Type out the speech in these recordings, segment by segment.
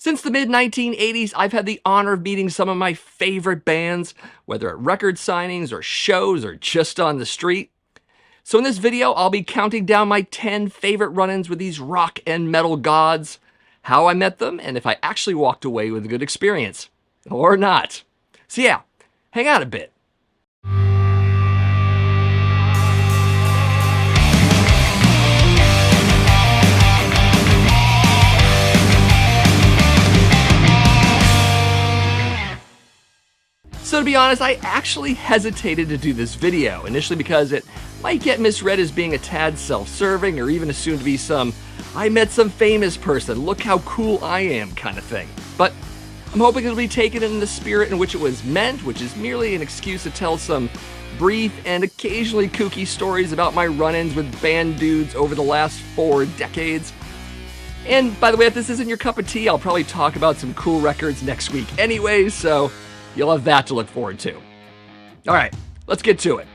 Since the mid-1980s, I've had the honor of meeting some of my favorite bands, whether at record signings or shows or just on the street. So in this video, I'll be counting down my 10 favorite run-ins with these rock and metal gods, how I met them, and if I actually walked away with a good experience. Or not. So yeah, hang on a bit. So to be honest, I actually hesitated to do this video, initially because it might get misread as being a tad self-serving or even assumed to be some I met some famous person, look how cool I am kind of thing. But I'm hoping it'll be taken in the spirit in which it was meant, which is merely an excuse to tell some brief and occasionally kooky stories about my run-ins with band dudes over the last 4 decades. And by the way, if this isn't your cup of tea, I'll probably talk about some cool records next week anyway, so you'll have that to look forward to. All right, let's get to it.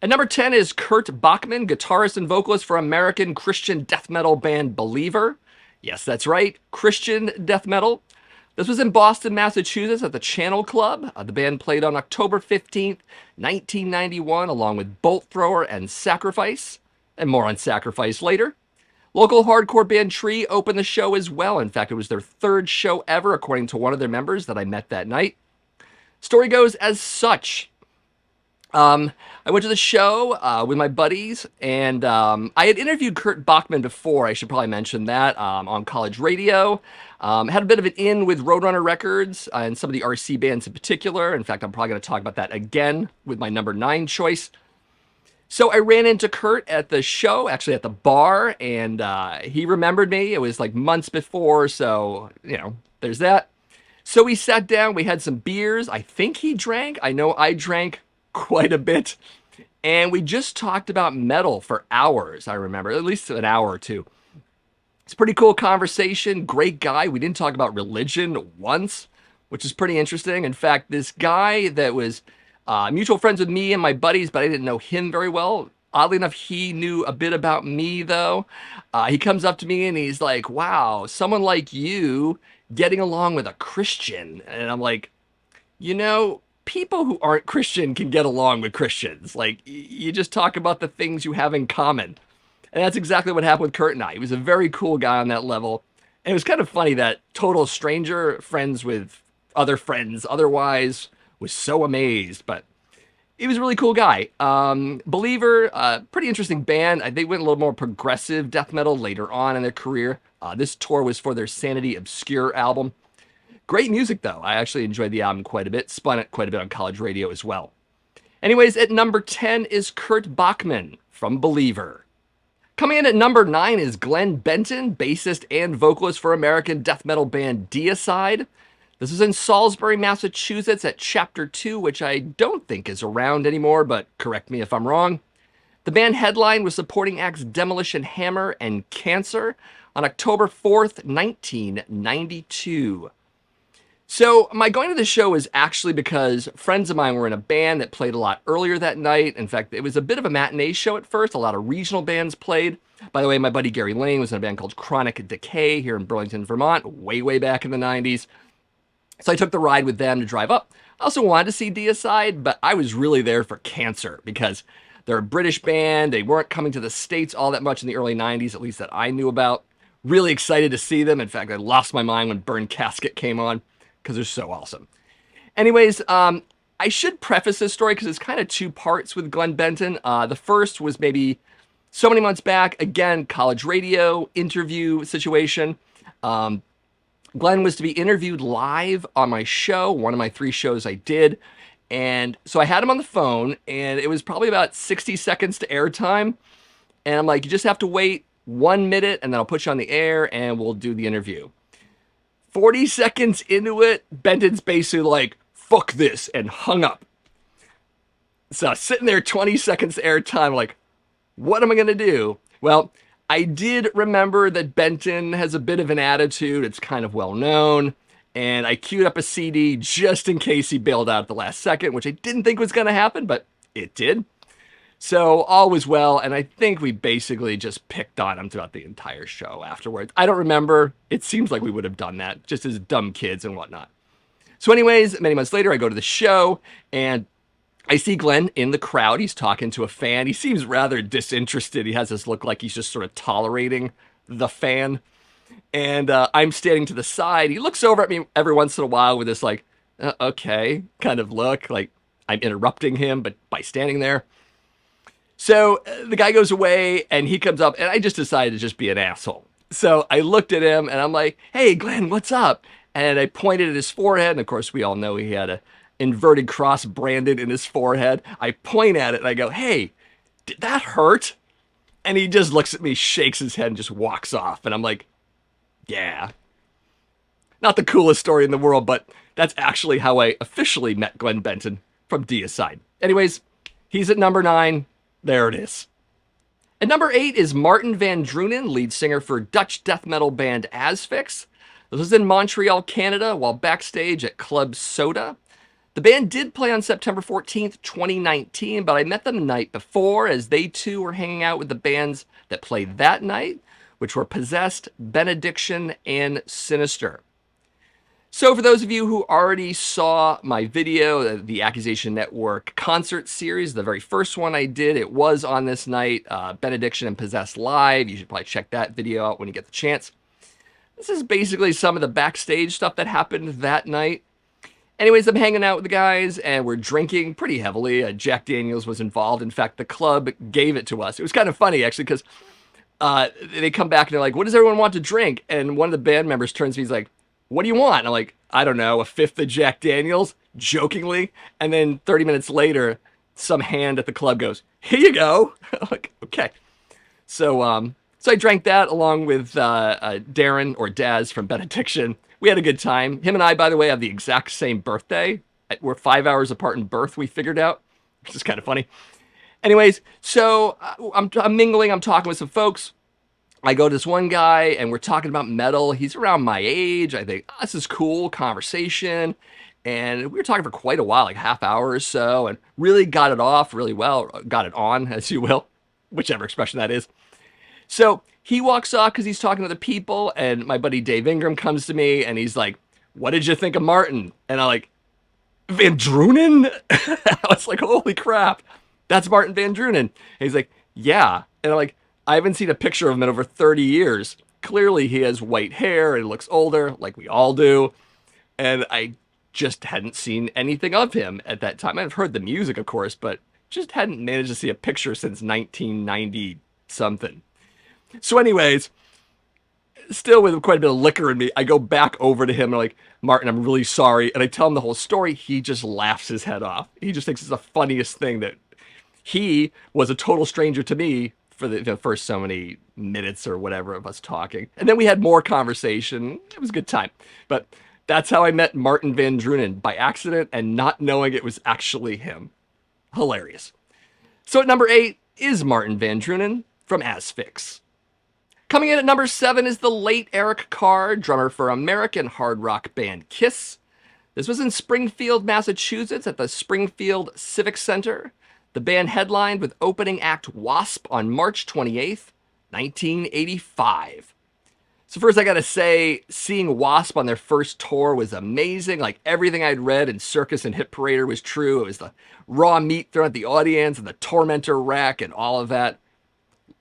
At number 10 is Kurt Bachmann, guitarist and vocalist for American Christian death metal band Believer. Yes, that's right, Christian death metal. This was in Boston, Massachusetts at the Channel Club. The band played on October 15th, 1991, along with Bolt Thrower and Sacrifice, and more on Sacrifice later. Local hardcore band Tree opened the show as well. In fact, it was their 3rd show ever, according to one of their members that I met that night. Story goes as such. I went to the show with my buddies, and I had interviewed Kurt Bachmann before, I should probably mention that, on college radio. Had a bit of an in with Roadrunner Records and some of the RC bands in particular. In fact, I'm probably going to talk about that again with my number 9 choice. So I ran into Kurt at the show, actually at the bar, and he remembered me. It was like months before, so, there's that. So we sat down, we had some beers. I think he drank. I know I drank quite a bit. And we just talked about metal for hours, I remember, at least an hour or two. It's a pretty cool conversation, great guy. We didn't talk about religion once, which is pretty interesting. In fact, this guy that was mutual friends with me and my buddies, but I didn't know him very well. Oddly enough, he knew a bit about me, though. He comes up to me and he's like, wow, someone like you getting along with a Christian. And I'm like, people who aren't Christian can get along with Christians. Like, you just talk about the things you have in common. And that's exactly what happened with Kurt and I. He was a very cool guy on that level. And it was kind of funny that total stranger, friends with other friends otherwise, was so amazed, but he was a really cool guy. Believer, pretty interesting band. They went a little more progressive death metal later on in their career. This tour was for their Sanity Obscure album. Great music, though. I actually enjoyed the album quite a bit. Spun it quite a bit on college radio as well. Anyways, at number 10 is Kurt Bachmann from Believer. Coming in at number 9 is Glenn Benton, bassist and vocalist for American death metal band Deicide. This was in Salisbury, Massachusetts at Chapter 2, which I don't think is around anymore, but correct me if I'm wrong. The band headline was supporting acts Demolition Hammer and Cancer on October 4th, 1992. So my going to the show was actually because friends of mine were in a band that played a lot earlier that night. In fact, it was a bit of a matinee show at first. A lot of regional bands played. By the way, my buddy Gary Lane was in a band called Chronic Decay here in Burlington, Vermont, way back in the 90s. So I took the ride with them to drive up. I also wanted to see Deicide, but I was really there for Cancer because they're a British band. They weren't coming to the States all that much in the early 90s, at least that I knew about. Really excited to see them. In fact, I lost my mind when Burn Casket came on because they're so awesome. Anyways, I should preface this story because it's kind of 2 parts with Glenn Benton. The first was maybe so many months back. Again, college radio interview situation. Glenn was to be interviewed live on my show, one of my 3 shows I did. And so I had him on the phone, and it was probably about 60 seconds to airtime. And I'm like, you just have to wait 1 minute, and then I'll put you on the air, and we'll do the interview. 40 seconds into it, Benton's basically like, fuck this, and hung up. So sitting there 20 seconds to airtime, like, what am I going to do? Well, I did remember that Benton has a bit of an attitude. It's kind of well known. And I queued up a CD just in case he bailed out at the last second, which I didn't think was going to happen, but it did. So all was well, and I think we basically just picked on him throughout the entire show afterwards. I don't remember. It seems like we would have done that, just as dumb kids and whatnot. So anyways, many months later, I go to the show, and I see Glenn in the crowd. He's talking to a fan. He seems rather disinterested. He has this look like he's just sort of tolerating the fan. And I'm standing to the side. He looks over at me every once in a while with this like, okay, kind of look, like I'm interrupting him, but by standing there. So the guy goes away and he comes up, and I just decided to just be an asshole. So I looked at him and I'm like, hey, Glenn, what's up? And I pointed at his forehead. And of course, we all know he had a inverted cross branded in his forehead. I point at it and I go, hey, did that hurt? And he just looks at me, shakes his head, and just walks off. And I'm like, yeah. Not the coolest story in the world, but that's actually how I officially met Glenn Benton from Deicide. Anyways, he's at number 9. There it is. At number 8 is Martin Van Drunen, lead singer for Dutch death metal band Asphyx. This was in Montreal, Canada, while backstage at Club Soda. The band did play on September 14th, 2019, but I met them the night before as they too were hanging out with the bands that played that night, which were Possessed, Benediction, and Sinister. So for those of you who already saw my video, the Accusation Network concert series, the very first one I did, it was on this night, Benediction and Possessed Live. You should probably check that video out when you get the chance. This is basically some of the backstage stuff that happened that night. Anyways, I'm hanging out with the guys, and we're drinking pretty heavily. Jack Daniels was involved. In fact, the club gave it to us. It was kind of funny, actually, because they come back and they're like, what does everyone want to drink? And one of the band members turns to me, he's like, what do you want? And I'm like, I don't know, a fifth of Jack Daniels, jokingly. And then 30 minutes later, some hand at the club goes, here you go. I'm like, okay. So I drank that along with Darren, or Daz, from Benediction. We had a good time. Him and I, by the way, have the exact same birthday. We're 5 hours apart in birth, we figured out, which is kind of funny. Anyways, so I'm mingling, I'm talking with some folks. I go to this one guy, and we're talking about metal. He's around my age. I think, this is cool conversation. And we were talking for quite a while, like half hour or so, and really got it off really well. Got it on, as you will, whichever expression that is. So he walks off because he's talking to other people, and my buddy Dave Ingram comes to me, and he's like, what did you think of Martin? And I'm like, Van Drunen? I was like, holy crap, that's Martin Van Drunen. And he's like, yeah. And I'm like, I haven't seen a picture of him in over 30 years. Clearly he has white hair and looks older, like we all do. And I just hadn't seen anything of him at that time. I've heard the music, of course, but just hadn't managed to see a picture since 1990 something. So anyways, still with quite a bit of liquor in me, I go back over to him and I'm like, Martin, I'm really sorry. And I tell him the whole story. He just laughs his head off. He just thinks it's the funniest thing that he was a total stranger to me for the first so many minutes or whatever of us talking. And then we had more conversation. It was a good time. But that's how I met Martin Van Drunen, by accident and not knowing it was actually him. Hilarious. So at number 8 is Martin Van Drunen from Asphyx. Coming in at number 7 is the late Eric Carr, drummer for American hard rock band Kiss. This was in Springfield, Massachusetts at the Springfield Civic Center. The band headlined with opening act Wasp on March 28th, 1985. So first I gotta say, seeing Wasp on their first tour was amazing. Like, everything I'd read in Circus and Hit Parader was true. It was the raw meat thrown at the audience and the Tormentor rack and all of that.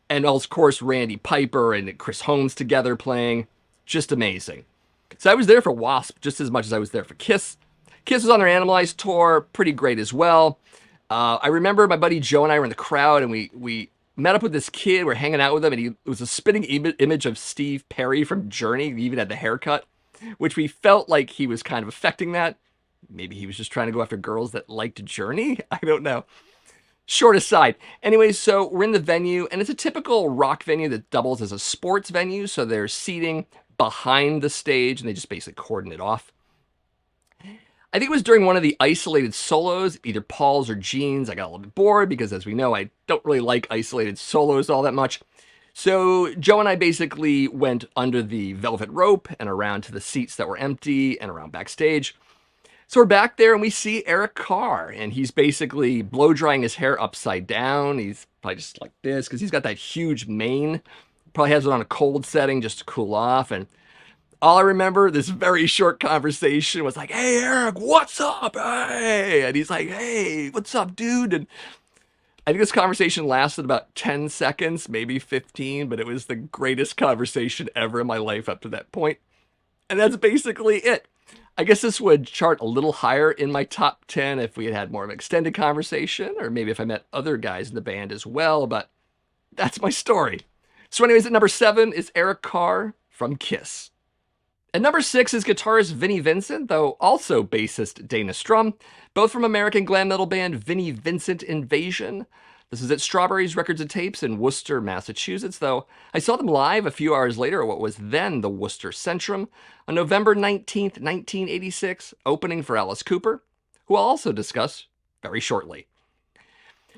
And of course, Randy Piper and Chris Holmes together playing. Just amazing. So I was there for Wasp just as much as I was there for Kiss. Kiss was on their Animalized tour, pretty great as well. I remember my buddy Joe and I were in the crowd, and we met up with this kid. We're hanging out with him, and it was a spitting image of Steve Perry from Journey. He even had the haircut, which we felt like he was kind of affecting that. Maybe he was just trying to go after girls that liked Journey. I don't know. Short aside. Anyway, so we're in the venue, and it's a typical rock venue that doubles as a sports venue. So there's seating behind the stage, and they just basically cordon it off. I think it was during one of the isolated solos, either Paul's or Gene's. I got a little bit bored because, as we know, I don't really like isolated solos all that much. So Joe and I basically went under the velvet rope and around to the seats that were empty and around backstage. So we're back there and we see Eric Carr, and he's basically blow drying his hair upside down. He's probably just like this because he's got that huge mane. Probably has it on a cold setting just to cool off. And all I remember, this very short conversation was like, "Hey, Eric, what's up? Hey." And he's like, "Hey, what's up, dude?" And I think this conversation lasted about 10 seconds, maybe 15, but it was the greatest conversation ever in my life up to that point. And that's basically it. I guess this would chart a little higher in my top 10 if we had had more of an extended conversation, or maybe if I met other guys in the band as well, but that's my story. So anyways, at number 7 is Eric Carr from Kiss. At number 6 is guitarist Vinnie Vincent, though also bassist Dana Strum, both from American glam metal band Vinnie Vincent Invasion. This is at Strawberries Records and Tapes in Worcester, Massachusetts, though I saw them live a few hours later at what was then the Worcester Centrum on November 19th, 1986, opening for Alice Cooper, who I'll also discuss very shortly.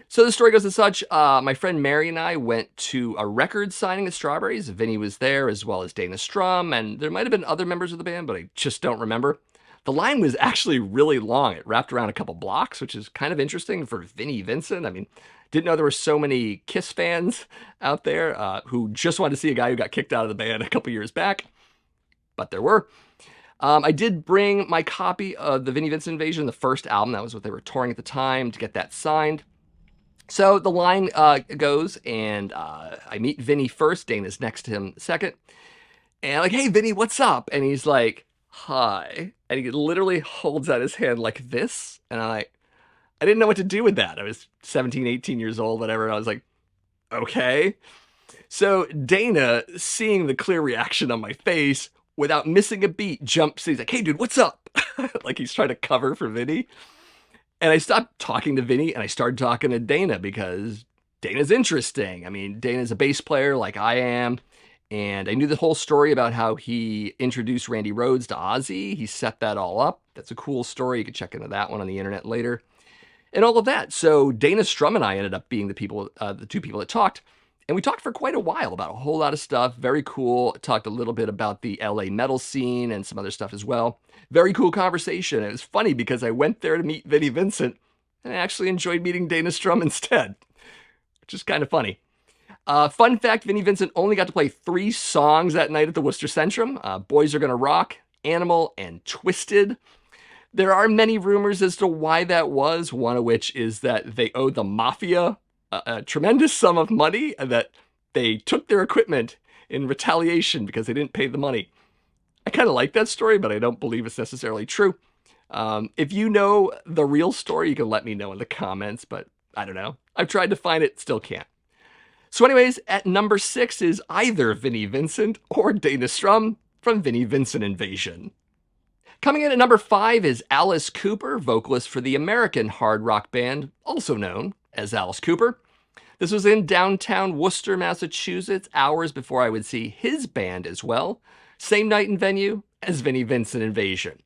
So the story goes as such. My friend Mary and I went to a record signing at Strawberries. Vinny was there, as well as Dana Strum, and there might have been other members of the band, but I just don't remember. The line was actually really long. It wrapped around a couple blocks, which is kind of interesting for Vinnie Vincent. I mean, didn't know there were so many Kiss fans out there who just wanted to see a guy who got kicked out of the band a couple years back, but there were. I did bring my copy of the Vinnie Vincent Invasion, the first album. That was what they were touring at the time, to get that signed. So the line goes, and I meet Vinny first. Dana's next to him second. And I'm like, "Hey, Vinny, what's up?" And he's like, "Hi." And he literally holds out his hand like this. And I didn't know what to do with that. I was 17, 18 years old, whatever. And I was like, okay. So Dana, seeing the clear reaction on my face, without missing a beat, jumps. He's like, "Hey, dude, what's up?" Like he's trying to cover for Vinny. And I stopped talking to Vinny and I started talking to Dana because Dana's interesting. I mean, Dana's a bass player like I am. And I knew the whole story about how he introduced Randy Rhoads to Ozzy. He set that all up. That's a cool story. You can check into that one on the internet later. And all of that. So Dana Strum and I ended up being the two people that talked. And we talked for quite a while about a whole lot of stuff. Very cool. Talked a little bit about the LA metal scene and some other stuff as well. Very cool conversation. It was funny because I went there to meet Vinnie Vincent and I actually enjoyed meeting Dana Strum instead, which is kind of funny. Fun fact, Vinnie Vincent only got to play 3 songs that night at the Worcester Centrum. Boys Are Gonna Rock, Animal, and Twisted. There are many rumors as to why that was, one of which is that they owed the Mafia a tremendous sum of money and that they took their equipment in retaliation because they didn't pay the money. I kind of like that story, but I don't believe it's necessarily true. If you know the real story, you can let me know in the comments, but I don't know. I've tried to find it, still can't. So anyways, at number 6 is either Vinnie Vincent or Dana Strum from Vinnie Vincent Invasion. Coming in at number 5 is Alice Cooper, vocalist for the American hard rock band, also known as Alice Cooper. This was in downtown Worcester, Massachusetts, hours before I would see his band as well. Same night and venue as Vinnie Vincent Invasion.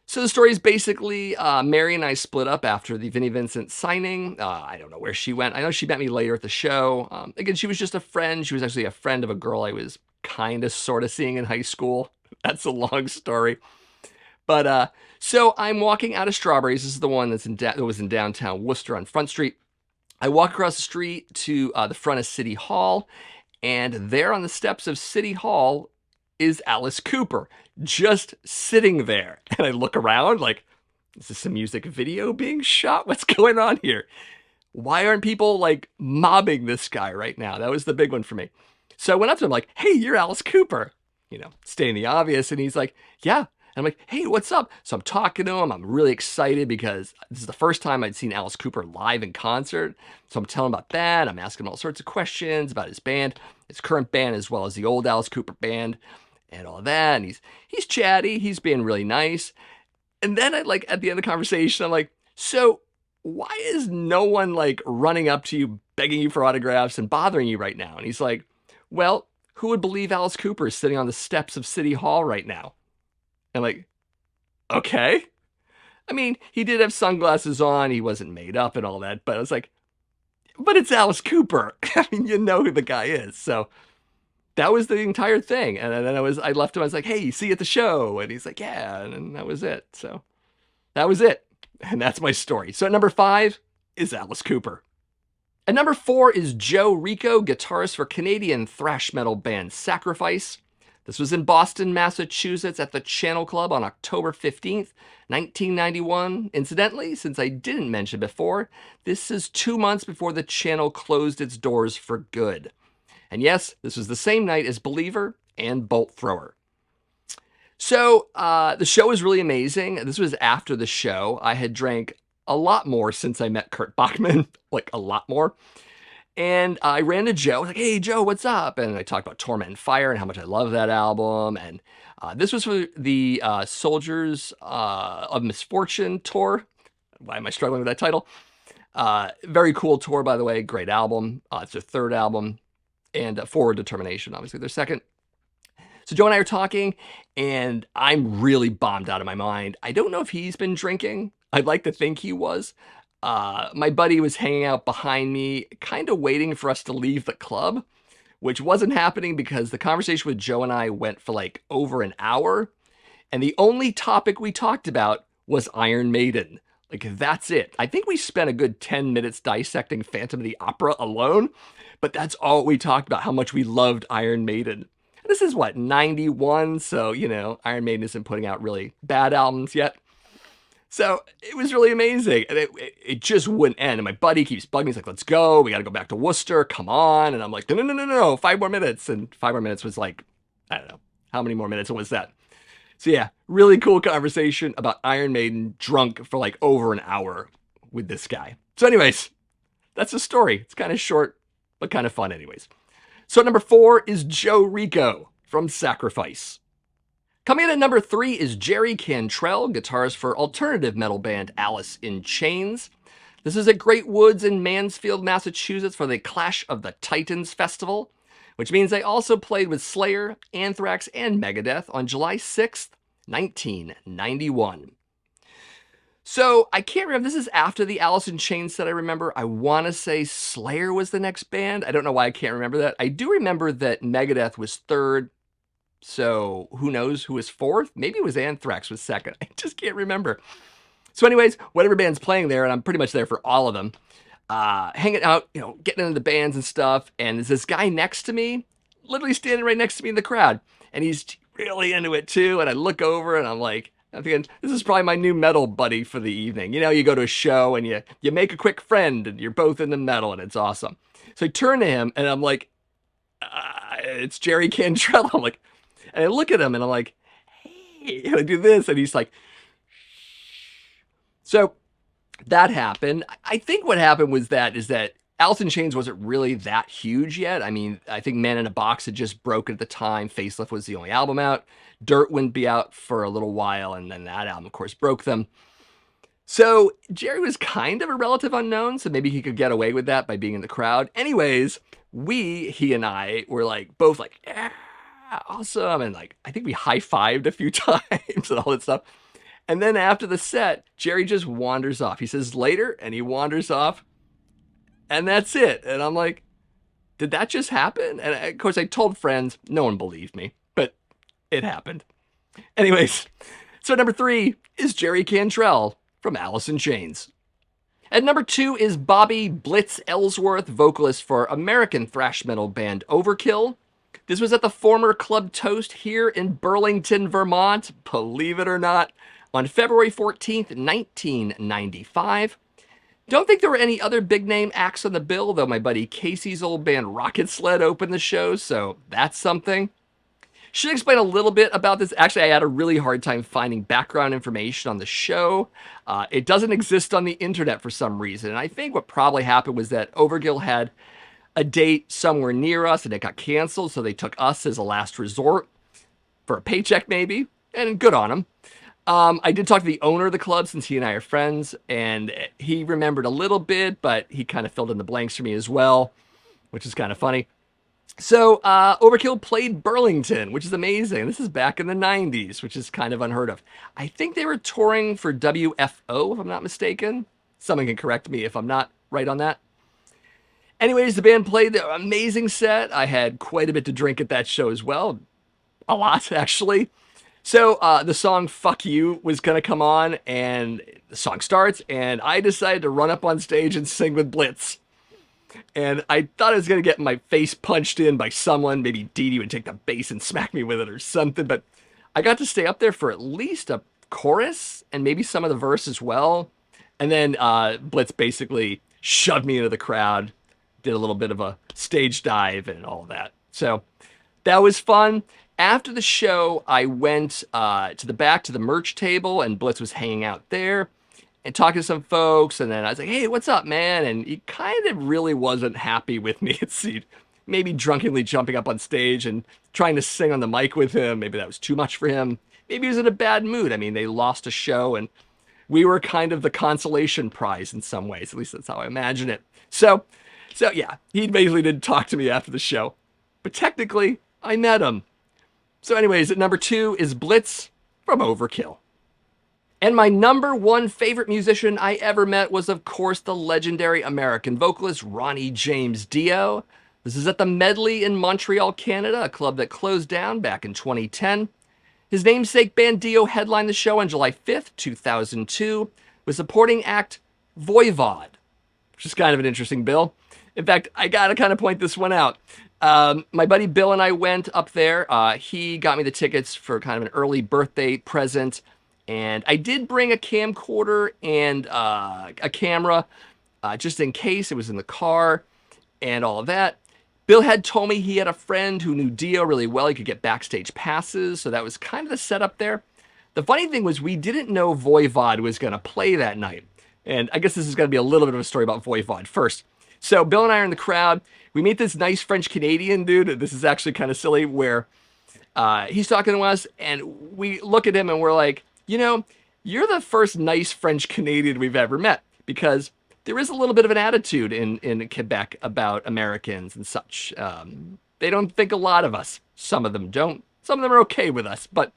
So the story is basically Mary and I split up after the Vinnie Vincent signing. I don't know where she went. I know she met me later at the show. Again, she was just a friend. She was actually a friend of a girl I was kind of sort of seeing in high school. That's a long story. But so I'm walking out of Strawberries. This is the one that was in downtown Worcester on Front Street. I walk across the street to the front of City Hall, and there on the steps of City Hall is Alice Cooper, just sitting there. And I look around like, is this a music video being shot? What's going on here? Why aren't people like mobbing this guy right now? That was the big one for me. So I went up to him like, "Hey, you're Alice Cooper." You know, stating the obvious. And he's like, "Yeah." And I'm like, "Hey, what's up?" So I'm talking to him. I'm really excited because this is the first time I'd seen Alice Cooper live in concert. So I'm telling him about that. I'm asking him all sorts of questions about his band, his current band, as well as the old Alice Cooper band and all that. And he's chatty. He's being really nice. And then at the end of the conversation, I'm like, "So why is no one like running up to you, begging you for autographs and bothering you right now?" And he's like, "Well, who would believe Alice Cooper is sitting on the steps of City Hall right now?" I'm like, okay. I mean, he did have sunglasses on. He wasn't made up and all that. But I was like, but it's Alice Cooper. I mean, you know who the guy is. So that was the entire thing. And then I left him. I was like, "Hey, see you at the show." And he's like, "Yeah." And that was it. So That was it. And that's my story. So at number 5 is Alice Cooper. At number 4 is Joe Rico, guitarist for Canadian thrash metal band Sacrifice. This was in Boston, Massachusetts at the Channel Club on October 15th, 1991. Incidentally, since I didn't mention before, this is 2 months before the Channel closed its doors for good. And yes, this was the same night as Believer and Bolt Thrower. So the show was really amazing. This was after the show. I had drank a lot more since I met Kurt Bachmann, like a lot more. And I ran to Joe, like, hey, Joe, what's up? And I talked about Torment and Fire and how much I love that album. And this was for the Soldiers of Misfortune tour. Why am I struggling with that title? Very cool tour, by the way. Great album. It's their third album. And Forward Determination, obviously, their second. So Joe and I are talking, and I'm really bombed out of my mind. I don't know if he's been drinking. I'd like to think he was. My buddy was hanging out behind me, kind of waiting for us to leave the club, which wasn't happening because the conversation with Joe and I went for like over an hour. And the only topic we talked about was Iron Maiden. Like, that's it. I think we spent a good 10 minutes dissecting Phantom of the Opera alone, but that's all we talked about, how much we loved Iron Maiden. This is what, 91? So, you know, Iron Maiden isn't putting out really bad albums yet. So it was really amazing. And it just wouldn't end. And my buddy keeps bugging me. He's like, let's go. We got to go back to Worcester. Come on. And I'm like, no. 5 more minutes. And 5 more minutes was like, I don't know. How many more minutes was that? So yeah, really cool conversation about Iron Maiden, drunk for like over an hour with this guy. So anyways, that's the story. It's kind of short, but kind of fun anyways. So number 4 is Joe Rico from Sacrifice. Coming in at number 3 is Jerry Cantrell, guitarist for alternative metal band Alice in Chains. This is at Great Woods in Mansfield, Massachusetts for the Clash of the Titans Festival, which means they also played with Slayer, Anthrax, and Megadeth on July 6th, 1991. So I can't remember, this is after the Alice in Chains that I remember. I want to say Slayer was the next band. I don't know why I can't remember that. I do remember that Megadeth was third. So who knows who was fourth? Maybe it was Anthrax was second. I just can't remember. So anyways, whatever band's playing there, and I'm pretty much there for all of them, hanging out, you know, getting into the bands and stuff. And there's this guy next to me, literally standing right next to me in the crowd. And he's really into it too. And I look over and I'm thinking, this is probably my new metal buddy for the evening. You know, you go to a show and you make a quick friend and you're both into metal and it's awesome. So I turn to him and I'm like, it's Jerry Cantrell. I'm like, and I look at him and I'm like, hey, and I do this. And he's like, so that happened. I think what happened is that Alice in Chains wasn't really that huge yet. I mean, I think Man in a Box had just broken at the time. Facelift was the only album out. Dirt wouldn't be out for a little while, and then that album, of course, broke them. So Jerry was kind of a relative unknown, so maybe he could get away with that by being in the crowd. Anyways, he and I were like, both like, yeah, awesome. And like, I think we high-fived a few times and all that stuff. And then after the set, Jerry just wanders off. He says later, and he wanders off. And that's it. And I'm like, did that just happen? And of course, I told friends. No one believed me, but it happened. Anyways, so number 3 is Jerry Cantrell from Alice in Chains. At number 2 is Bobby Blitz Ellsworth, vocalist for American thrash metal band Overkill. This was at the former Club Toast here in Burlington, Vermont, believe it or not, on February 14th, 1995. Don't think there were any other big name acts on the bill, though my buddy Casey's old band Rocket Sled opened the show, so that's something. Should explain a little bit about this. Actually, I had a really hard time finding background information on the show. It doesn't exist on the internet for some reason, and I think what probably happened was that Overkill had a date somewhere near us, and it got canceled, so they took us as a last resort for a paycheck maybe, and good on them. I did talk to the owner of the club since he and I are friends, and he remembered a little bit, but he kind of filled in the blanks for me as well, which is kind of funny. So, Overkill played Burlington, which is amazing. This is back in the 90s, which is kind of unheard of. I think they were touring for WFO, if I'm not mistaken. Someone can correct me if I'm not right on that. Anyways, the band played an amazing set. I had quite a bit to drink at that show as well. A lot, actually. So the song Fuck You was going to come on, and the song starts, and I decided to run up on stage and sing with Blitz. And I thought I was going to get my face punched in by someone. Maybe Dee Dee would take the bass and smack me with it or something. But I got to stay up there for at least a chorus and maybe some of the verse as well. And then Blitz basically shoved me into the crowd, did a little bit of a stage dive and all that. So that was fun. After the show, I went to the back to the merch table, and Blitz was hanging out there and talking to some folks. And then I was like, hey, what's up, man? And he kind of really wasn't happy with me. It's maybe drunkenly jumping up on stage and trying to sing on the mic with him. Maybe that was too much for him. Maybe he was in a bad mood. I mean, they lost a show, and we were kind of the consolation prize in some ways. At least that's how I imagine it. So yeah, he basically didn't talk to me after the show. But technically, I met him. So anyways, at number 2 is Blitz from Overkill. And my number 1 favorite musician I ever met was, of course, the legendary American vocalist Ronnie James Dio. This is at the Medley in Montreal, Canada, a club that closed down back in 2010. His namesake band Dio headlined the show on July 5th, 2002, with supporting act Voivod, which is kind of an interesting bill. In fact, I gotta kind of point this one out. My buddy Bill and I went up there. He got me the tickets for kind of an early birthday present. And I did bring a camcorder and a camera just in case. It was in the car and all of that. Bill had told me he had a friend who knew Dio really well. He could get backstage passes. So that was kind of the setup there. The funny thing was we didn't know Voivod was going to play that night. And I guess this is going to be a little bit of a story about Voivod first. So Bill and I are in the crowd. We meet this nice French-Canadian dude. This is actually kind of silly where he's talking to us. And we look at him and we're like, you know, you're the first nice French-Canadian we've ever met, because there is a little bit of an attitude in Quebec about Americans and such. They don't think a lot of us. Some of them don't. Some of them are okay with us, but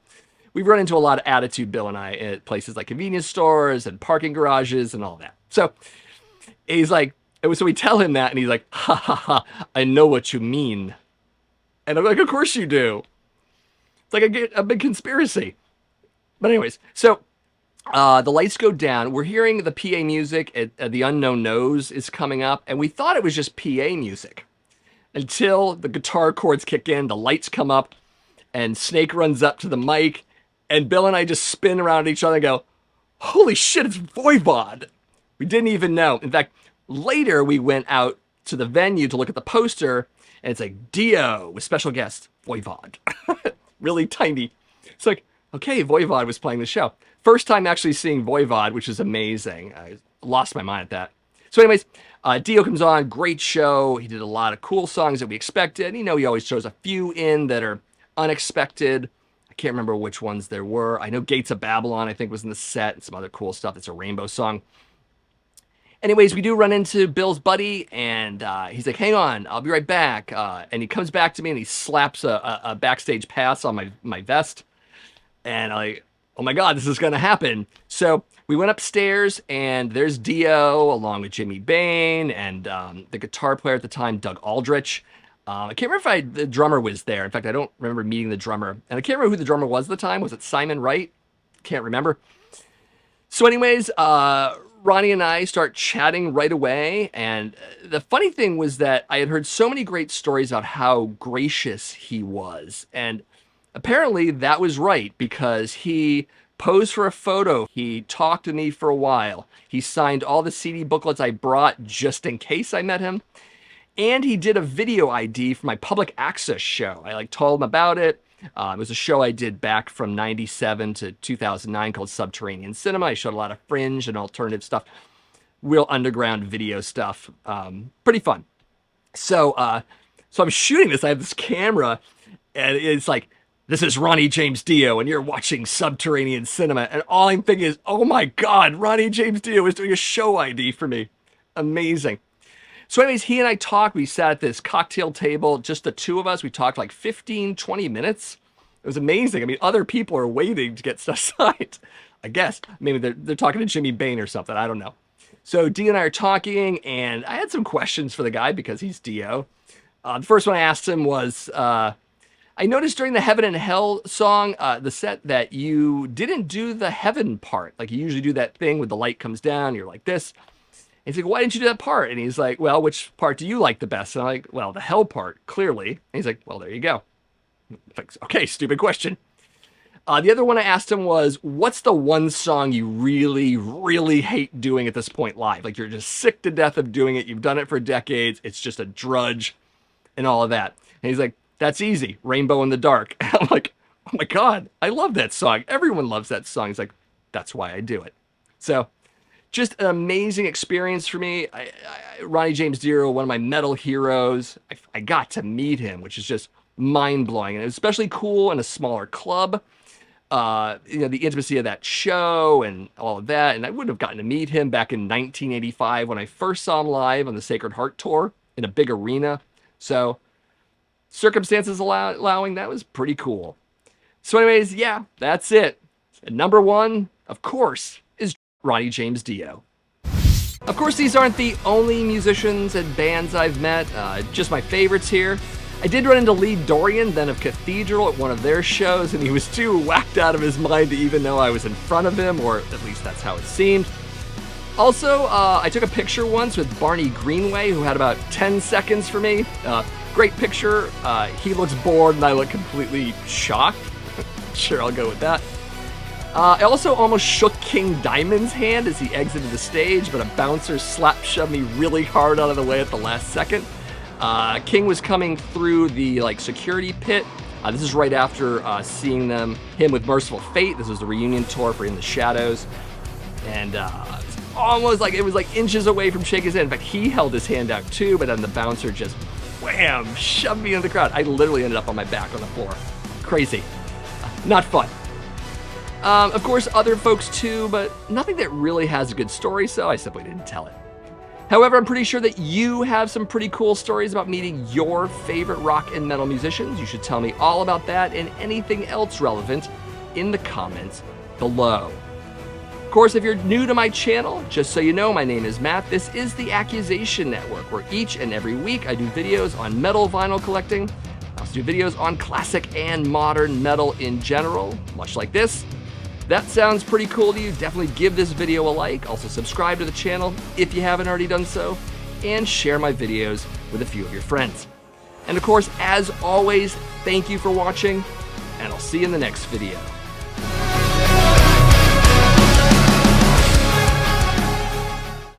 we've run into a lot of attitude, Bill and I, at places like convenience stores and parking garages and all that. So he's like, so we tell him that, and he's like, ha ha ha, I know what you mean. And I'm like, of course you do. It's like a big conspiracy. But anyways, so the lights go down. We're hearing the PA music at The Unknown Nose is coming up, and we thought it was just PA music until the guitar chords kick in, the lights come up, and Snake runs up to the mic, and Bill and I just spin around at each other and go, holy shit, it's Voivod. We didn't even know. In fact, later we went out to the venue to look at the poster, and it's like Dio with special guest Voivod. Really tiny. It's like, okay, Voivod was playing the show. First time actually seeing Voivod, which is amazing. I lost my mind at that. So anyways, Dio comes on, great show. He did a lot of cool songs that we expected. You know, he always throws a few in that are unexpected. I can't remember which ones there were. I know Gates of Babylon, I think, was in the set, and some other cool stuff. It's a Rainbow song. Anyways, we do run into Bill's buddy, and he's like, hang on, I'll be right back. And he comes back to me, and he slaps a backstage pass on my vest. And I'm like, oh my God, this is going to happen. So we went upstairs, and there's Dio along with Jimmy Bain and the guitar player at the time, Doug Aldrich. I can't remember if the drummer was there. In fact, I don't remember meeting the drummer. And I can't remember who the drummer was at the time. Was it Simon Wright? Can't remember. So anyways, Ronnie and I start chatting right away. And the funny thing was that I had heard so many great stories about how gracious he was. And apparently that was right, because he posed for a photo. He talked to me for a while. He signed all the CD booklets I brought just in case I met him. And he did a video ID for my public access show. I told him about it. It was a show I did back from 97 to 2009 called Subterranean Cinema. I showed a lot of fringe and alternative stuff. Real underground video stuff. Pretty fun. So I'm shooting this. I have this camera, and it's like, this is Ronnie James Dio, and you're watching Subterranean Cinema. And all I'm thinking is, oh my God, Ronnie James Dio is doing a show ID for me. Amazing. So anyways, he and I talked. We sat at this cocktail table, just the two of us. We talked like 15, 20 minutes. It was amazing. I mean, other people are waiting to get stuff signed, I guess. Maybe they're talking to Jimmy Bain or something. I don't know. So Dio and I are talking, and I had some questions for the guy because he's Dio. The first one I asked him was, I noticed during the Heaven and Hell song, the set, that you didn't do the heaven part. Like, you usually do that thing with the light comes down, you're like this. And he's like, why didn't you do that part? And he's like, well, which part do you like the best? And I'm like, well, the hell part, clearly. And he's like, well, there you go. Like, okay, stupid question. The other one I asked him was, what's the one song you really, really hate doing at this point live? Like, you're just sick to death of doing it. You've done it for decades. It's just a drudge and all of that. And he's like, that's easy. Rainbow in the Dark. And I'm like, oh my God, I love that song. Everyone loves that song. He's like, that's why I do it. So just an amazing experience for me. Ronnie James Dio, one of my metal heroes. I got to meet him, which is just mind-blowing. And it was especially cool in a smaller club. The intimacy of that show and all of that. And I wouldn't have gotten to meet him back in 1985 when I first saw him live on the Sacred Heart Tour in a big arena. So circumstances allowing, that was pretty cool. So anyways, yeah, that's it. And number one, of course, is Ronnie James Dio. Of course, these aren't the only musicians and bands I've met, just my favorites here. I did run into Lee Dorian, then of Cathedral, at one of their shows, and he was too whacked out of his mind to even know I was in front of him, or at least that's how it seemed. Also, I took a picture once with Barney Greenway, who had about 10 seconds for me. Great picture. He looks bored, and I look completely shocked. Sure, I'll go with that. I also almost shook King Diamond's hand as he exited the stage, but a bouncer shoved me really hard out of the way at the last second. King was coming through the security pit. This is right after seeing him with Merciful Fate. This was the reunion tour for In the Shadows, and almost it was inches away from shaking his hand. In fact, he held his hand out too, but then the bouncer just wham shoved me in the crowd. I literally ended up on my back on the floor. Crazy, not fun. Of course, other folks too, but nothing that really has a good story, so I simply didn't tell it. However, I'm pretty sure that you have some pretty cool stories about meeting your favorite rock and metal musicians. You should tell me all about that and anything else relevant in the comments below. Of course, if you're new to my channel, just so you know, my name is Matt. This is the Accusation Network, where each and every week I do videos on metal vinyl collecting. I also do videos on classic and modern metal in general, much like this. That sounds pretty cool to you, definitely give this video a like. Also subscribe to the channel if you haven't already done so, and share my videos with a few of your friends. And of course, as always, thank you for watching, and I'll see you in the next video.